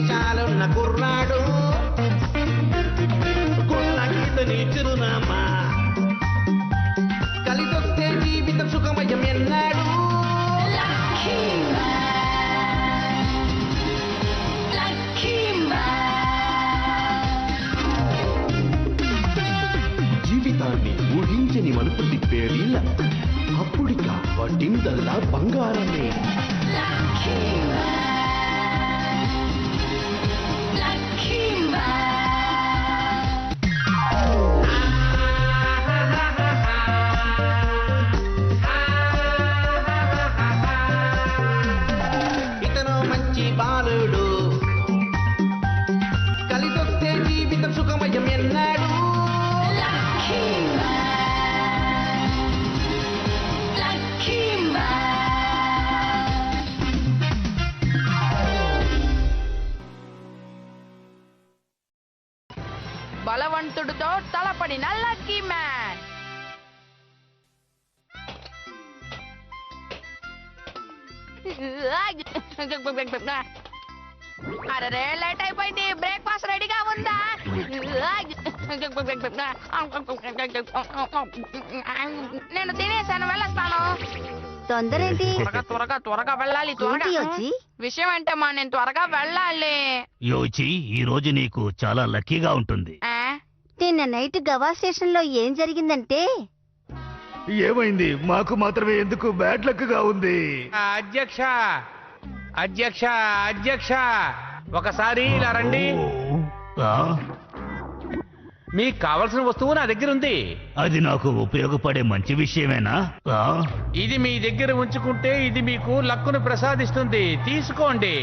మీసాలున్న కుర్రాడు గుళ్ళకితని చిరునామా కలిసొస్తే జీవితం సుఖమయం ఎన్నాడు జీవితాన్ని ఊహించని మలుపు తిప్పేది లక్. అప్పుడిక వడ్డిందల్లా బంగారమే. ఇతను మంచి బాలుడు కలిసొస్తే జీవితం సుఖమయం ఎన్నాడు బలవంతుడితో తలపడిన లక్కీ మ్యాన్. అరే లేట్ అయిపోయింది, బ్రేక్ఫాస్ట్ రెడీగా ఉందా? నేను తినేసాను, వెళ్ళొస్తాను. తొందరేంటి? త్వరగా త్వరగా త్వరగా వెళ్ళాలి, త్వరగా. విషయం అంటే మా నేను త్వరగా వెళ్ళాలి. యోచి, ఈ రోజు నీకు చాలా లక్కీగా ఉంటుంది. నిన్న నైట్ గవా స్టేషన్ లో ఏం జరిగిందంటే ఏమైంది? మాకు మాత్రమే ఎందుకు బ్యాడ్ లక్ గా ఉంది? అధ్యక్ష అధ్యక్ష అధ్యక్ష ఒకసారి ఇలా రండి. ఆ? మీకు కావలసిన వస్తువు నా దగ్గర ఉంది. అది నాకు ఉపయోగపడే మంచి విషయమేనా? ఆ? ఇది మీ దగ్గర ఉంచుకుంటే ఇది మీకు లక్కును ప్రసాదిస్తుంది, తీసుకోండి.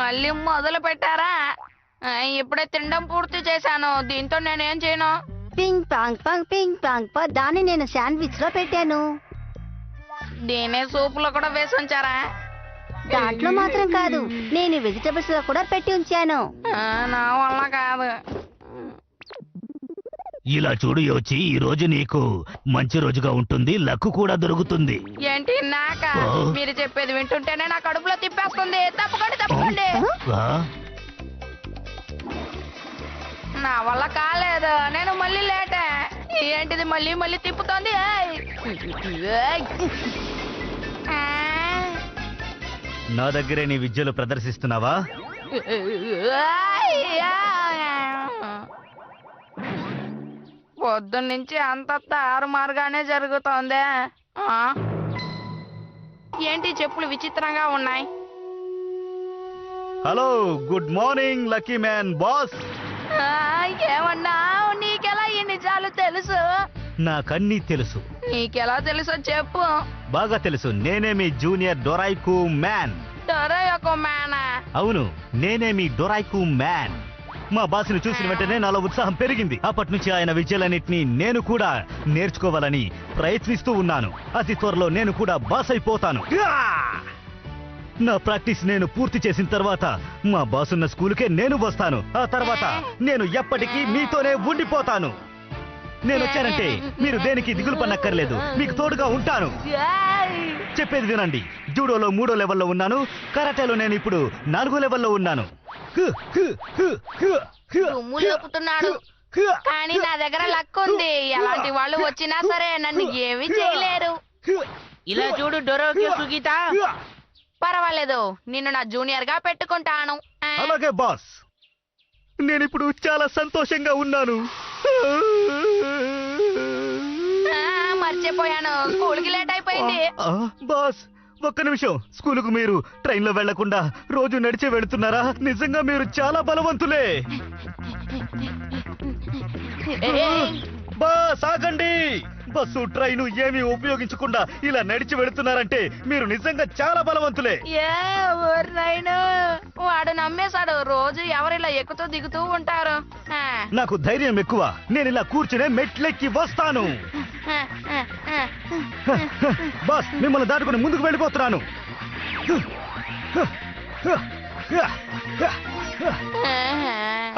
మళ్ళీ మొదలు పెట్టారా? ఇప్పుడే తినడం పూర్తి చేశాను, దీంతో నేనేం చేయను? Ping pong pong ping pong పా దాన్ని నేను శాండ్విచ్ లో పెట్టాను. దీనే సూప్ లో కూడా వేసి ఉంచారా? దాంట్లో మాత్రం కాదు, నేను వెజిటబుల్స్ లో కూడా పెట్టి ఉంచాను. నా వల్ల కాదు. ఇలా చూడు యోచి, ఈ రోజు నీకు మంచి రోజుగా ఉంటుంది, లక్కు కూడా దొరుకుతుంది. ఏంటి నాక? మీరు చెప్పేది వింటుంటేనే నా కడుపులో తిప్పేస్తుంది. తప్పకండి తప్పకండి. ఆ? నా వల్ల కాలేదు, నేను మళ్ళీ లేటే. ఏంటిది మళ్ళీ మళ్ళీ తిప్పుతోంది? నా దగ్గరే నీ విద్యలు ప్రదర్శిస్తున్నావా? పొద్దున్నుంచి అంత తారుమారుగానే జరుగుతోంది. ఏంటి చెప్పులు విచిత్రంగా ఉన్నాయి? Hello, good morning lucky man boss. ఏమన్నా? నీకెలా ఈ నిజాలు తెలుసు? నాకన్నీ తెలుసు. నీకెలా తెలుసో చెప్పు. బాగా తెలుసు, నేనే మీ జూనియర్ డొరాయికు మ్యాన్. డొరాయకు మ్యానా? అవును, నేనే మీ డొరాయికు మ్యాన్. మా బాస్ని చూసిన వెంటనే నాలో ఉత్సాహం పెరిగింది. అప్పటి నుంచి ఆయన విద్యలన్నింటినీ నేను కూడా నేర్చుకోవాలని ప్రయత్నిస్తూ ఉన్నాను. అతి త్వరలో నేను కూడా బాస్ అయిపోతాను. నా ప్రాక్టీస్ నేను పూర్తి చేసిన తర్వాత మా బాస్ ఉన్న స్కూలుకే నేను వస్తాను. ఆ తర్వాత నేను ఎప్పటికీ మీతోనే ఉండిపోతాను. నేను వచ్చానంటే మీరు దేనికి దిగులు పన్నక్కర్లేదు, మీకు తోడుగా ఉంటాను. చెప్పేది వినండి, జూడోలో 3వ లెవెల్లో ఉన్నాను, కరాటేలో నేను ఇప్పుడు 4వ లెవెల్లో ఉన్నాను. దుమ్ము లేపుతున్నాడు, కానీ నా దగ్గర లక్ ఉంది. ఎలాంటి వాళ్ళు వచ్చినా సరే నన్ను ఏమీ చేయలేరు. ఇలా చూడు డొరోకి సుగీత, పర్వాలేదు, నిన్ను నా జూనియర్ గా పెట్టుకుంటాను. అలాగే బాస్, నేనిప్పుడు చాలా సంతోషంగా ఉన్నాను. మర్చిపోయాను, స్కూల్కి లేట్ అయిపోయింది. బాస్, ఒక్క నిమిషం. స్కూలుకు మీరు ట్రైన్లో వెళ్లకుండా రోజు నడిచే వెళుతున్నారా? నిజంగా మీరు చాలా బలవంతులే. బాస్ ఆగండి. బస్సు ట్రైను ఏమీ ఉపయోగించకుండా ఇలా నడిచి వెళుతున్నారంటే మీరు నిజంగా చాలా బలవంతులే. వాడు నమ్మేశాడు, రోజు ఎవరిలా ఎక్కుతూ దిగుతూ ఉంటారు. నాకు ధైర్యం ఎక్కువ, నేను ఇలా కూర్చునే మెట్లెక్కి వస్తాను. బాస్, మిమ్మల్ని దాటుకుని ముందుకు వెళ్ళిపోతున్నాను.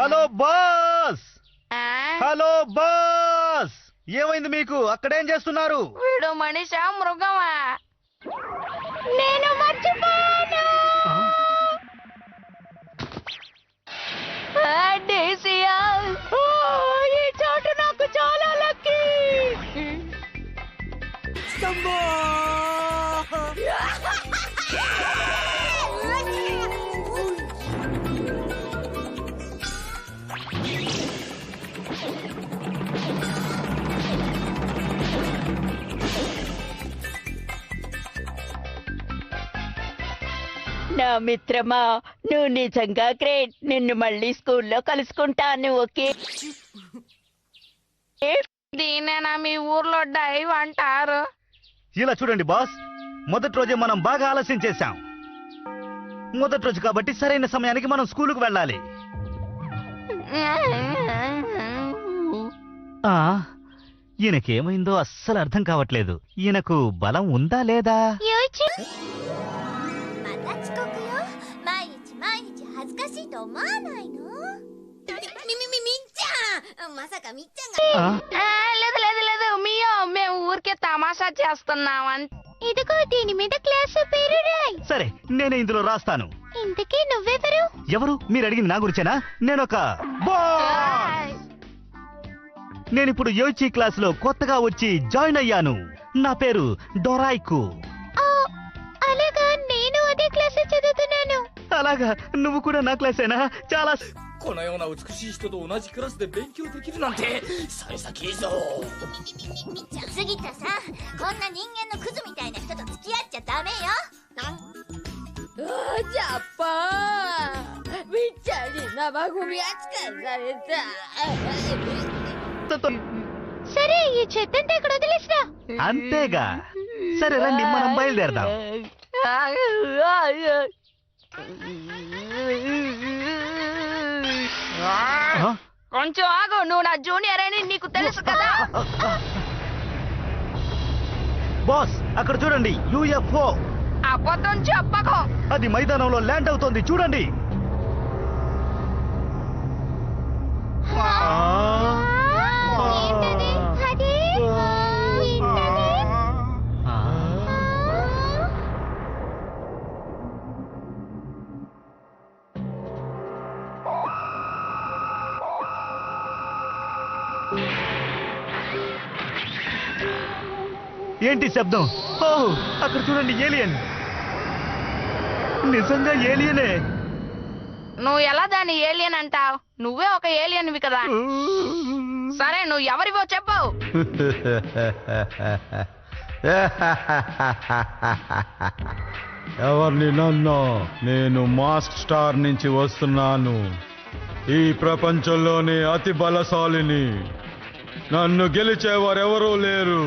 హలో బాస్, హలో బాస్, ఏమైంది మీకు? అక్కడేం చేస్తున్నారు? వీడు మనిషా మృగమా? నేను మర్చిపోయాను. మిత్రమా, నువ్వు నిజంగా గ్రేట్. నిన్ను మళ్ళీ స్కూల్లో కలుసుకుంటాను. ఓకే, దీనేనా మీ ఊర్లో డైవ్ అంటారు? ఇలా చూడండి బాస్, మొదటి రోజే మనం బాగా ఆలస్యం చేశాం. మొదటి రోజు కాబట్టి సరైన సమయానికి మనం స్కూలుకు వెళ్ళాలి. ఆ ఈయనకేమైందో అస్సలు అర్థం కావట్లేదు. ఈయనకు బలం ఉందా లేదా? また遅刻よ。毎日恥ずかしいと思わないの？みっちゃん、まさかみっちゃんが ఆ? లేదు లేదు లేదు మియో, మేము ఊరికే తమాషా చేస్తున్నాం అంతే. ఇదిగో దీని మీద క్లాస్ పేరు రాయ్. సరే, నేనే ఇందులో రాస్తాను. ఇంతకీ నువ్వెవరు? ఎవరు? మీరు అడిగింది నా గురించేనా? నేనొక బాస్. నేనిప్పుడు యోచి క్లాస్ లో కొత్తగా వచ్చి జాయిన్ అయ్యాను. నా పేరు డొరాయికు. ఓ, అలాగా, నేను అదే క్లాస్ చదువుతున్నాను. అలాగా, నువ్వు కూడా నా క్లాసేనా? చాలా このような美しい人と同じクラスで勉強できるなんて幸先いいぞ。みっちゃん、杉田さん、こんな人間のクズみたいな人と付き合っちゃダメよ。ジャパン、みっちゃんに生ゴミ扱いされた。 సరే, ఈ చెత్తంతా ఇక్కడ వదిలేసిరా. అంతేగా. సరే రండి, మనం బయలుదేరదాం. ఆ? కొంచెం ఆగు, నువ్వు నా జూనియర్ అని నీకు తెలుసు కదా. బాస్, అక్కడ చూడండి, యుఎఫ్ఓ. అబద్ధం చెప్పకు. అది మైదానంలో ల్యాండ్ అవుతోంది, చూడండి. ఏంటది? అది? ఏంటది? ఏంటి శబ్దం? ఓ, అక్కడ చూడండి, ఏలియన్. నిజంగా ఏలియనే. నువ్వు ఎలా దాన్ని ఏలియన్ అంటావు? నువ్వే ఒక ఏలియన్వి కదా. సరే, నువ్వు ఎవరివో చెప్పు. ఎవరిని నన్ను? నేను మాస్క్ స్టార్ నుంచి వస్తున్నాను. ఈ ప్రపంచంలోనే అతి బలశాలిని. నన్ను గెలిచేవారెవరూ లేరు.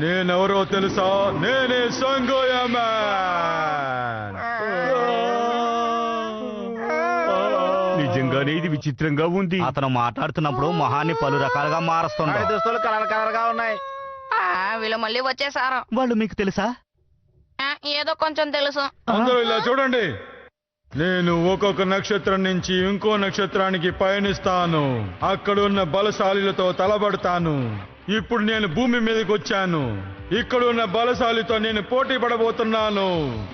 నేనెవరో తెలుసా? నేనే సంగోయమాన్. నిజంగానే ఇది విచిత్రంగా ఉంది. అతను మాట్లాడుతున్నప్పుడు మొహాన్ని పలు రకాలుగా మారుస్తున్నాడు. దుస్తులు కలర్ కలర్ గా ఉన్నాయి. వీళ్ళు మళ్ళీ వచ్చేసారు. వాళ్ళు మీకు తెలుసా? ఏదో కొంచెం తెలుసు. అందరూ ఇలా చూడండి. నేను ఒక్కొక్క నక్షత్రం నుంచి ఇంకో నక్షత్రానికి పయనిస్తాను. అక్కడున్న బలశాలిలతో తలబడతాను. ఇప్పుడు నేను భూమి మీదకి వచ్చాను. ఇక్కడున్న బలశాలితో నేను పోటీ పడబోతున్నాను.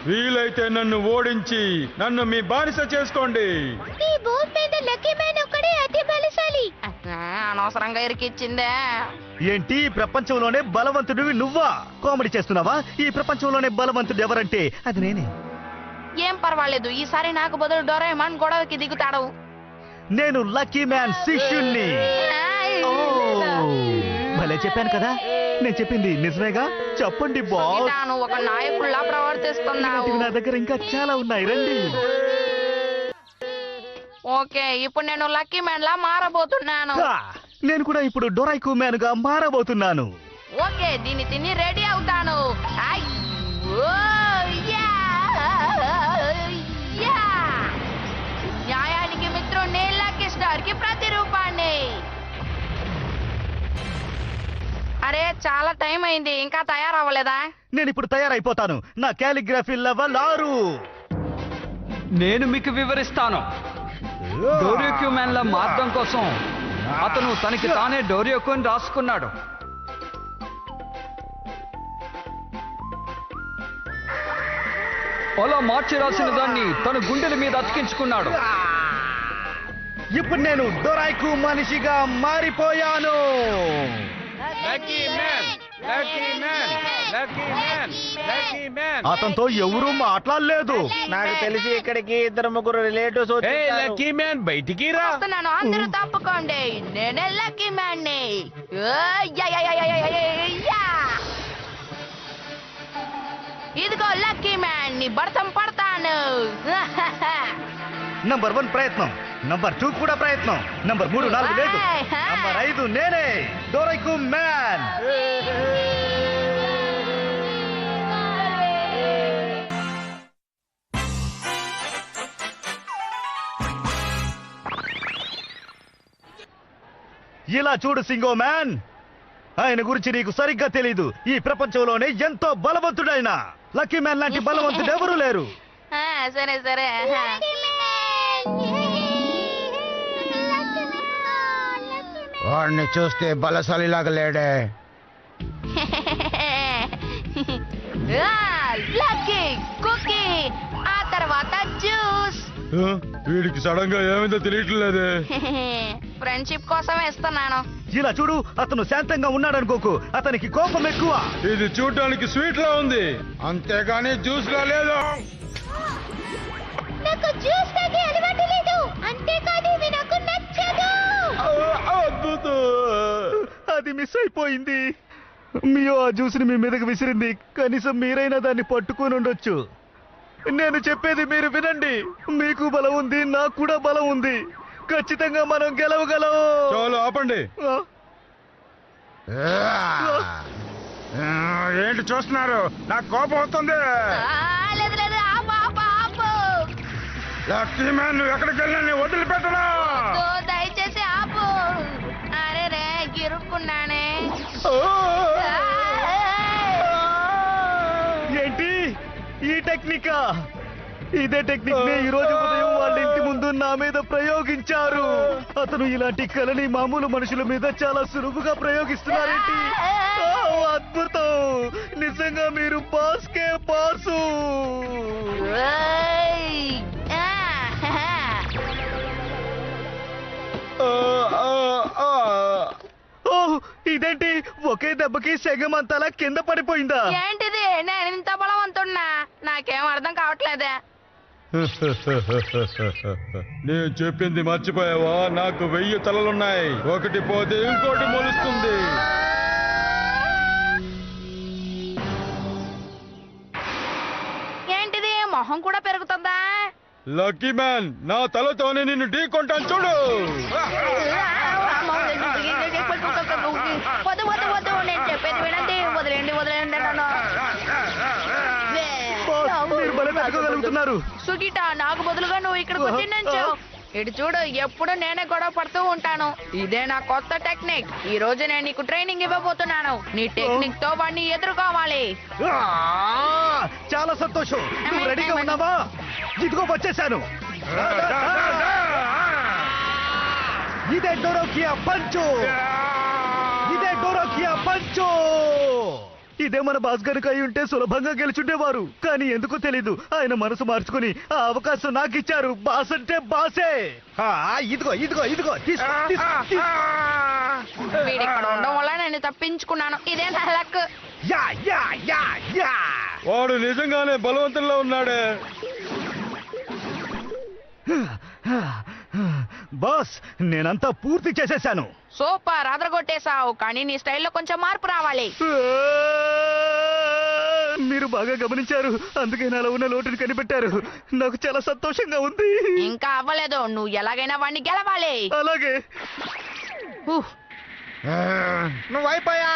వీలైతే నన్ను ఓడించి నన్ను మీ బానిస చేసుకోండి. ఈ భూమి మీద లక్కీ మ్యాన్ ఒక్కడే అతి బలశాలి. అనవసరంగా ఇరికిచ్చిందే. ఏంటి, ప్రపంచంలోనే బలవంతుడివి నువ్వా? కామెడీ చేస్తున్నావా? ఈ ప్రపంచంలోనే బలవంతుడు ఎవరంటే అది నేనే. ఏం పర్వాలేదు, ఈసారి నాకు బదులు డోరేమాన్ గొడవకి దిగుతాడు. నేను లక్కీ మ్యాన్ శిష్యుణ్ణి. ఓ, భలే చెప్పాను కదా. నేను చెప్పింది నిజమేగా? చెప్పండి బాస్. నువ్వు ఒక నాయకుల్లా ప్రవర్తిస్తున్నావు. ఇలాంటివి నా దగ్గర ఇంకా చాలా ఉన్నాయి, రండి. ఓకే, ఇప్పుడు నేను లక్కీ మ్యాన్ లా మారబోతున్నాను. హా, నేను కూడా ఇప్పుడు డొరాయికు మ్యాన్ గా మారబోతున్నాను. ఓకే, దీన్ని తిని రెడీ అవుతాను. ఐ, ఓ, యా, యా. న్యాయానికి మిత్రుణ్ణి, లక్కీ స్టార్ కి ప్రతిరూపాన్ని. అరే, చాలా టైం అయింది, ఇంకా తయారవ్వలేదా? నేను ఇప్పుడు తయారైపోతాను. నా కాలిగ్రఫీ లెవెల్ 6. నేను మీకు వివరిస్తాను. డోరియోక్యూమ్యాన్ లా మార్గం కోసం అతను తనకి తానే డోరియోకుని రాసుకున్నాడు. అలా మార్చి రాసిన దాన్ని తన గుండెల మీద అతికించుకున్నాడు. ఇప్పుడు నేను డొరాయికు మనిషిగా మారిపోయాను. Lucky man, lucky man, lucky man, lucky man. అతనితో ఎవరూ మాట్లాడలేదు. నాకు తెలిసి ఇక్కడికి 2-3 రిలేటివ్స్ ఏ లక్కీ మ్యాన్, బయటికి రా. వస్తున్నాను, అందరూ తప్పుకోండి. నేనే లక్కీ మ్యాన్ ని. ఓ, యా, యా, యా, యా, యా, యా, యా. ఇదిగో లక్కీ మ్యాన్ నీ భర్తం పడతాను. నంబర్ 1 ప్రయత్నం, నంబర్ 2 కూడా ప్రయత్నం, నంబర్ 3 4 లేదు, నంబర్ 5 నేనే డోరైకు మ్యాన్. ఇలా చూడు సింగో మ్యాన్, ఆయన గురించి నీకు సరిగ్గా తెలీదు. ఈ ప్రపంచంలోనే ఎంతో బలవంతుడైన లక్కీ మ్యాన్ లాంటి బలవంతుడు ఎవరూ లేరు. సరే సరే. వాడిని చూస్తే బలశాలిలాగా లేడే. లక్కీ కుకీ, ఆ తర్వాత జ్యూస్. వీడికి సడన్ గా ఏమైందో తెలియట్లేదే. ఫ్రెండ్షిప్ కోసం ఇస్తున్నాను. ఇలా చూడు, అతను శాంతంగా ఉన్నాడనుకోకు, అతనికి కోపం ఎక్కువ. ఇది చూడటానికి స్వీట్ లా ఉంది, అంతేగాని జ్యూస్ లా లేదు. నాకు జ్యూస్ తాగే అలవాటు లేదు, అంతేకాదు ఇది నాకు నచ్చదు. అద్భుతం, అది మిస్ అయిపోయింది. మియో ఆ జ్యూస్ని మీ మీదకి విసిరింది, కనీసం మీరైనా దాన్ని పట్టుకొని ఉండొచ్చు. నేను చెప్పేది మీరు వినండి, మీకు బలం ఉంది, నాకు కూడా బలం ఉంది, ఖచ్చితంగా మనం గెలవగలం. చాలు ఆపండి. ఏంటి చూస్తున్నారు? నాకు కోపం వస్తుంది. లేదు లేదు, ఆపు ఆపు ఆపు. లక్కీ మ్యాన్, నువ్వు ఎక్కడికి వెళ్ళినా వదిలిపెట్టరా. దయచేసి ఆపు. అరే రే, గిరుక్కున్నానే. ఏంటి ఈ టెక్నికా? ఇదే టెక్నిక్ ని ఈ రోజు ఉదయం వాళ్ళ ఇంటి ముందు నా మీద ప్రయోగించారు. అతను ఇలాంటి కళని మామూలు మనుషుల మీద చాలా సులువుగా ప్రయోగిస్తున్నారేంటి? అద్భుతం, నిజంగా మీరు బాస్కే బాసు. ఇదేంటి ఒకే దెబ్బకి సెగమంతలా కింద పడిపోయిందా? ఏంటిది, నేను ఇంత బలవంతున్నా? నాకేం అర్థం కావట్లేదే. నేను చెప్పింది మర్చిపోయావా? నాకు 1000 తలలున్నాయి, ఒకటి పోతే ఇంకోటి మొలుస్తుంది. ఏంటిది, మొహం కూడా పెరుగుతుందా? లక్కీ మ్యాన్, నా తలతోనే నిన్ను ఢీ కొంటాను చూడు. వద్దు వద్దు వద్దు, నేను చెప్పేది వినండి. వదిలేండి వదిలేండి నన్ను. మీరు భలే పెట్టుకోగలుగుతున్నారు. సుగిట, నాకు బదులుగా నువ్వు ఇక్కడికి వచ్చి నుంచు. ఇటు చూడు, ఎప్పుడు నేనే గొడవ పడుతూ ఉంటాను. ఇదే నా కొత్త టెక్నిక్. ఈ రోజు నేను నీకు ట్రైనింగ్ ఇవ్వబోతున్నాను. నీ టెక్నిక్ తో వాడిని ఎదుర్కోవాలి. చాలా సంతోషం. నువ్వు రెడీగా ఉన్నావా? ఇదిగో వచ్చేసాను. ఇదే డోరోకియా పంచు, ఇదే డోరోకియా పంచు. ఇదే మన బాస్ గనుక అయి ఉంటే సులభంగా గెలుచుండేవారు. కానీ ఎందుకో తెలీదు, ఆయన మనసు మార్చుకుని ఆ అవకాశం నాకు ఇచ్చారు. బాస్ అంటే బాసే. ఇదిగో ఇదిగో ఇదిగో, వీడు ఇక్కడ ఉండడం వల్ల నేను తప్పించుకున్నాను. ఇదే నా లక్. యా యా యా యా. వాడు నిజంగానే బలవంతంలో ఉన్నాడే. బాస్, నేనంతా పూర్తి చేసేశాను. సూపర్, అదరగొట్టేశావు. కానీ నీ స్టైల్లో కొంచెం మార్పు రావాలి. మీరు బాగా గమనించారు, అందుకే నాలో ఉన్న లోటుని కనిపెట్టారు. నాకు చాలా సంతోషంగా ఉంది. ఇంకా అవ్వలేదు, నువ్వు ఎలాగైనా వాడిని గెలవాలి. అలాగే. నువ్వు అయిపోయా.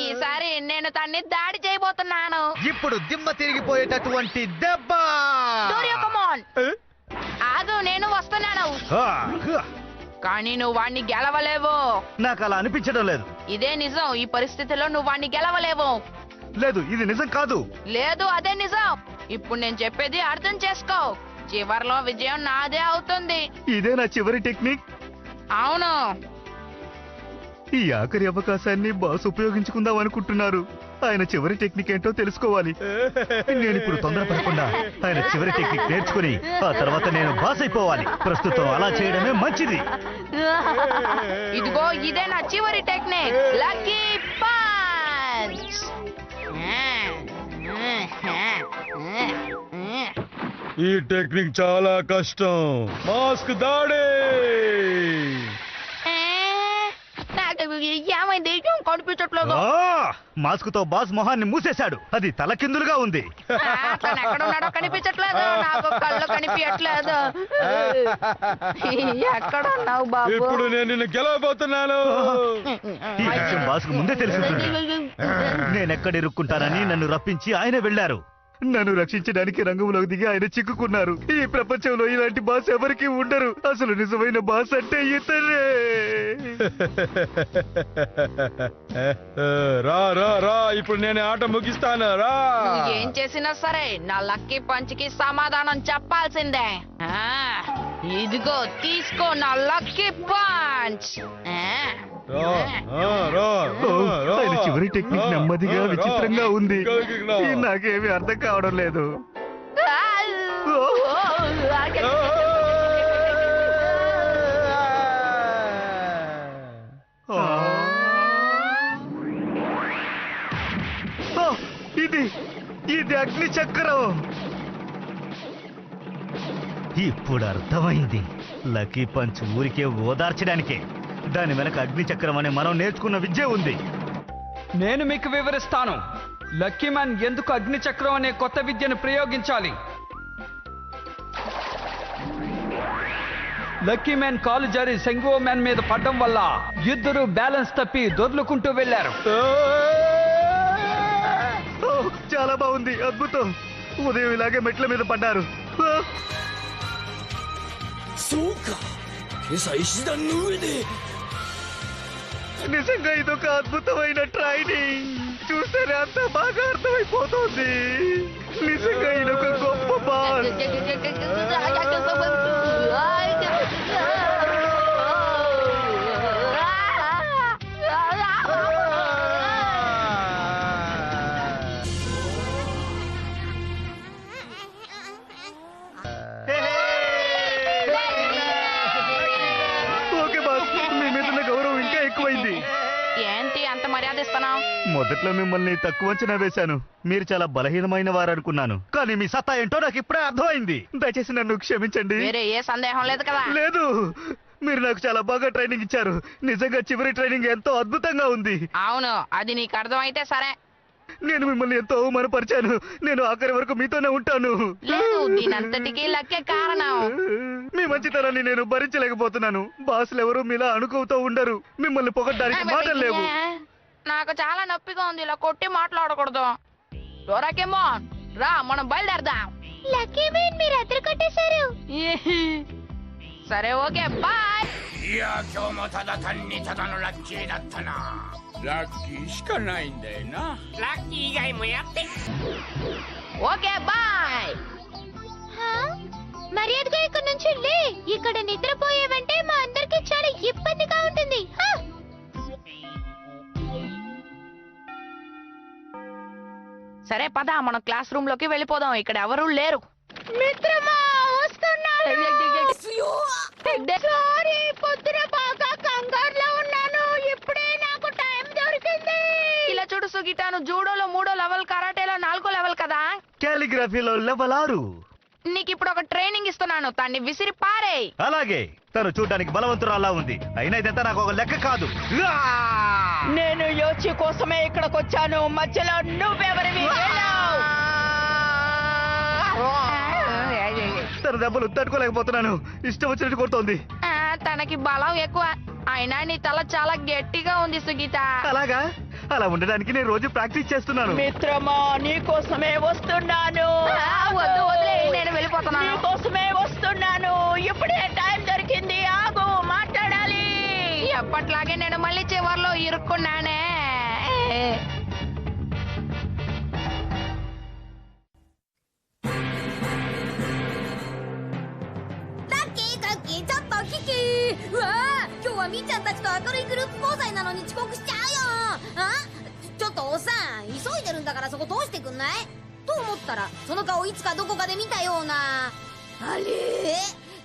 ఈసారి నేను తన్ని దాడి చేయబోతున్నాను. ఇప్పుడు దిమ్మ తిరిగిపోయేటటువంటి దెబ్బ. డోరియో, కమ్ ఆన్. ఆగు, నేను వస్తున్నాను. కానీ నువ్వు వాడిని గెలవలేవు. నాకు అలా అనిపించడం లేదు. ఇదే నిజం. ఈ పరిస్థితిలో నువ్వు వాడిని గెలవలేవు. లేదు, ఇది నిజం కాదు. లేదు, అదే నిజం. ఇప్పుడు నేను చెప్పేది అర్థం చేసుకో. చివర్లో విజయం నాదే అవుతుంది. ఇదే నా చివరి టెక్నిక్. అవును. ఈ ఆఖరి అవకాశాన్ని బాస్ ఉపయోగించుకుందాం అనుకుంటున్నారు. ఆయన చివరి టెక్నిక్ ఏంటో తెలుసుకోవాలి. నేను ఇప్పుడు తొందరపడకుండా ఆయన చివరి టెక్నిక్ నేర్చుకుని ఆ తర్వాత నేను బాస్ అయిపోవాలి. ప్రస్తుతం అలా చేయడమే మంచిది. ఇదిగో, ఇదే నా చివరి టెక్నిక్, లక్కీ పంచ్. ఈ టెక్నిక్ చాలా కష్టం. మాస్క్ దాడి. ఏమైంది కనిపించట్లేదు. మాస్క్ తో బాస్ మొహాన్ని మూసేశాడు. అది తలకిందులుగా ఉంది. తను ఎక్కడ ఉన్నాడో కనిపించట్లేదు. నాకు కళ్ళు కనిపించట్లేదు. ఎక్కడ ఉన్నావు బాబు? ఇప్పుడు నేను నిన్ను గెలవబోతున్నాను. ఈ విషయం బాస్ కు ముందే తెలుసుంటుంది. నేనెక్కడ ఇరుక్కుంటానని నన్ను రప్పించి ఆయన వెళ్లారు. నన్ను రక్షించడానికి రంగంలోకి దిగి ఆయన చిక్కుకున్నారు. ఈ ప్రపంచంలో ఇలాంటి బాస్ ఎవరికి ఉండరు. అసలు నిజమైన బాస్ అంటే ఇతనే. రా రా రా, ఇప్పుడు నేను ఆట ముగిస్తాను. రా. నువ్వు ఏం చేసినా సరే నా లక్కీ పంచ్ కి సమాధానం చెప్పాల్సిందే. ఇదిగో తీసుకో నా లక్కీ పంచ్. ఆయన చివరి టెక్నిక్ నెమ్మదిగా విచిత్రంగా ఉంది. నాకేమీ అర్థం కావడం లేదు. ఇది అగ్ని చక్రం. ఇప్పుడు అర్థమైంది. లక్కీ పంచ్ ఊరికే ఓదార్చడానికే. దాని వెనక అగ్ని చక్రం అనే మనం నేర్చుకున్న విద్య ఉంది. నేను మీకు వివరిస్తాను. లక్కీ మ్యాన్ ఎందుకు అగ్ని చక్రం అనే కొత్త విద్యను ప్రయోగించాలి. లక్కీ మ్యాన్ కాలు జారి సెంగో మ్యాన్ మీద పడడం వల్ల ఇద్దరు బ్యాలెన్స్ తప్పి దొర్లుకుంటూ వెళ్లారు. చాలా బాగుంది, అద్భుతం. ఉదయం ఇలాగే మెట్ల మీద పడ్డారు. そうか今朝石段の上で నిజంగా ఇదొక అద్భుతమైన ట్రైనింగ్. చూస్తేనే అంత బాగా అర్థమైపోతుంది. నిజంగా ఇదొక గొప్ప బాస్. ఓకే బాస్, మీ మీద ఉన్న గౌరవం ఇంకా ఎక్కువైంది. ఏంటి అంత మర్యాద ఇస్తున్నావు? మొదట్లో మిమ్మల్ని తక్కువ అంచనా వేశాను. మీరు చాలా బలహీనమైన వారు అనుకున్నాను. కానీ మీ సత్తా ఏంటో నాకు ఇప్పుడే అర్థమైంది. దయచేసి నన్ను క్షమించండి. వేరే ఏ సందేహం లేదు కదా? లేదు, మీరు నాకు చాలా బాగా ట్రైనింగ్ ఇచ్చారు. నిజంగా చివరి ట్రైనింగ్ ఎంతో అద్భుతంగా ఉంది. అవును, అది నీకు అర్థమైతే సరే. నేను మిమ్మల్ని ఎంతో అవమానపరిచాను. నేను ఆఖరి వరకు మీతోనే ఉంటాను. లేదు, దీనంతటికీ లక్కే కారణం. మీ మంచితనాన్ని నేను భరించలేకపోతున్నాను. బాసులు ఎవరు మీలా అనుకోతో ఉండరు. మిమ్మల్ని పొగడ్డానికి మాటలు లేవు. నాకు చాలా నొప్పిగా ఉంది. ఇలా కొట్టి మాట్లాడకూడదు. డోరాకేమోన్ రా, మనం బయలుదేరదాం. లక్కీ మ్యాన్ మీరు అద్దరు కొట్టేశారు. సరే ఓకే, బాయ్. いや今日もただ単にただのラッキーだったな。ラッキーしかないんだよな。ラッキー以外もやって。 okay bye. మర్యాదగా ఇక్కడ నుంచి లే. ఇక్కడ నిద్రపోయేవంటే మా అందరికి చాలా ఇబ్బందిగా ఉంటుంది. సరే పద, మనం క్లాస్ రూమ్ లోకి వెళ్ళిపోదాం. ఇక్కడ ఎవరూ లేరు. మిత్రమా వస్తున్నాను. సారీ, పొద్దున బాగా కంగారులో ఉన్నాను. ఇప్పుడే నాకు టైం దొరికింది. ఇలా చూడు సుగిటాను, జూడోలో 3వ లెవెల్, కరాటేలో 4వ లెవెల్ కదా. కాలిగ్రఫీలో లెవెల్ 6. నీకు ఇప్పుడు ఒక ట్రైనింగ్ ఇస్తున్నాను. తన్ని విసిరి పారేయ్. అలాగే. తను చూడడానికి బలవంతురాలా ఉంది. అయినా ఇదంతా నాకు ఒక లెక్క కాదు. నేను యోచి కోసమే ఇక్కడికి వచ్చాను. మధ్యలో నువ్వెవరివి? తన దెబ్బలు తట్టుకోలేకపోతున్నాను. ఇష్టం వచ్చినట్టు కొడుతోంది. తనకి బలం ఎక్కువ. అయినా నీ తల చాలా గట్టిగా ఉంది సుగీత. అలాగా? అలా ఉండడానికి నేను రోజు ప్రాక్టీస్ చేస్తున్నాను. మిత్రమా, నీ కోసమే వస్తున్నాను. వద్దు, వదిలే, నేను వెళ్ళిపోతున్నాను. నీ కోసమే వస్తున్నాను. ఇప్పుడే టైం దొరికింది. ఆగు, మాట్లాడాలి. ఎప్పట్లాగే నేను మళ్ళీ చివర్లో ఇరుక్కున్నానే.うわー、今日はみーちゃんたちと明るいグループ交際なのに遅刻しちゃうよ。ちょっとおっさん、急いでるんだからそこ通してくんない？と思ったらその顔いつかどこかで見たような。あれ？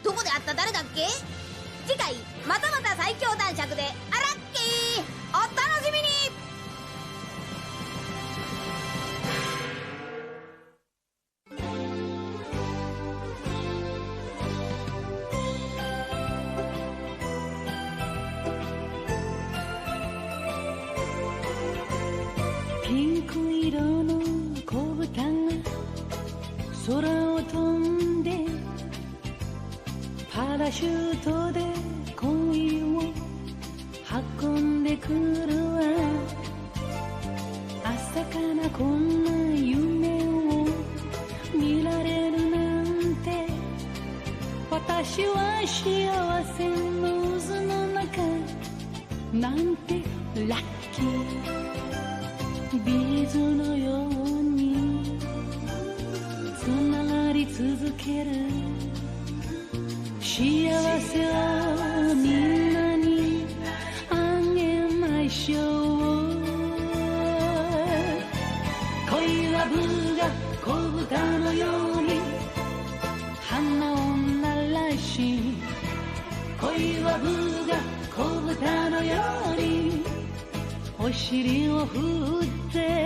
どこで会った誰だっけ？次回またまた最強男爵であらっけー、お楽しみに。ピンク色の子豚が空を飛んでパラシュートで恋を運んでくるわ朝からこんな夢を見られるなんて私は幸せの渦の中なんてラッキービーズのようにつながり続ける幸せをみんなにあげましょう恋はブが子豚のように花を鳴らし恋はブが子豚のようにお尻を振って